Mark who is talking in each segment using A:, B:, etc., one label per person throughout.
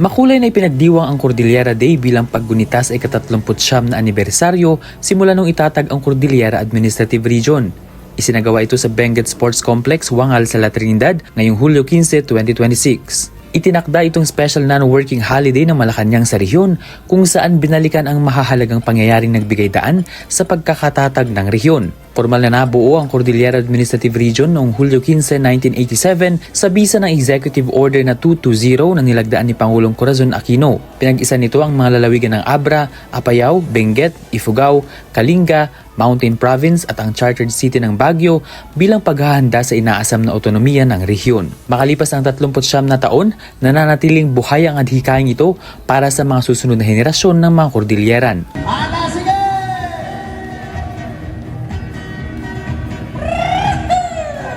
A: Makulay na ipinagdiwang ang Cordillera Day bilang paggunita sa ika-39 na anibersaryo simula nung itatag ang Cordillera Administrative Region. Isinagawa ito sa Benguet Sports Complex, Wangal sa La Trinidad ngayong Hulyo 15, 2026. Itinakda itong special non-working holiday ng Malacanang sa rehiyon kung saan binalikan ang mahahalagang pangyayaring nagbigay daan sa pagkakatatag ng rehiyon. Formal na nabuo ang Cordillera Administrative Region noong Hulyo 15, 1987 sa bisa ng Executive Order na 220 na nilagdaan ni Pangulong Corazon Aquino. Pinag-isa nito ang mga lalawigan ng Abra, Apayao, Benguet, Ifugao, Kalinga, Mountain Province at ang Chartered City ng Baguio bilang paghahanda sa inaasam na otonomiya ng rehiyon. Makalipas ang 39 na taon, nananatiling buhay ang adhikaing ito para sa mga susunod na henerasyon ng mga Cordilleran.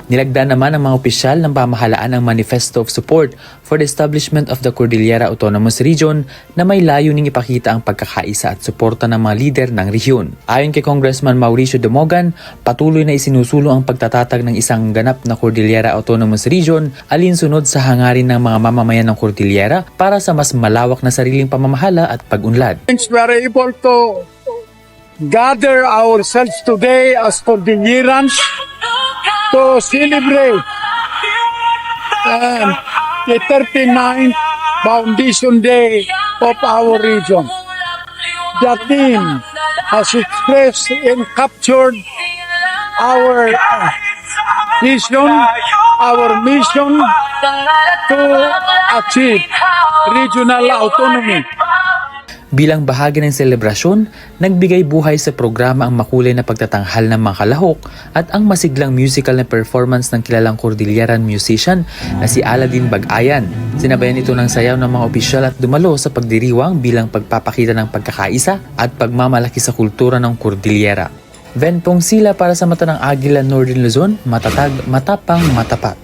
A: Nilagda naman ng mga opisyal ng pamahalaan ang Manifesto of Support for the Establishment of the Cordillera Autonomous Region na may layuning ipakita ang pagkakaisa at suporta ng mga lider ng rehiyon. Ayon kay Congressman Mauricio Damogan, patuloy na isinusulong ang pagtatatag ng isang ganap na Cordillera Autonomous Region alinsunod sa hangarin ng mga mamamayan ng Cordillera para sa mas malawak na sariling pamamahala at pag-unlad.
B: We are able to gather ourselves today as Cordillerans to celebrate the 39th Foundation Day of our region. The team has expressed and captured our vision, our mission to achieve regional autonomy.
A: Bilang bahagi ng selebrasyon, nagbigay buhay sa programa ang makulay na pagtatanghal ng mga kalahok at ang masiglang musical na performance ng kilalang Cordilleran musician na si Aladdin Bagayan. Sinabayan ito ng sayaw ng mga opisyal at dumalo sa pagdiriwang bilang pagpapakita ng pagkakaisa at pagmamalaki sa kultura ng Cordillera. Venpong Sila para sa mata ng Agila Northern Luzon, matatag, matapang, matapat.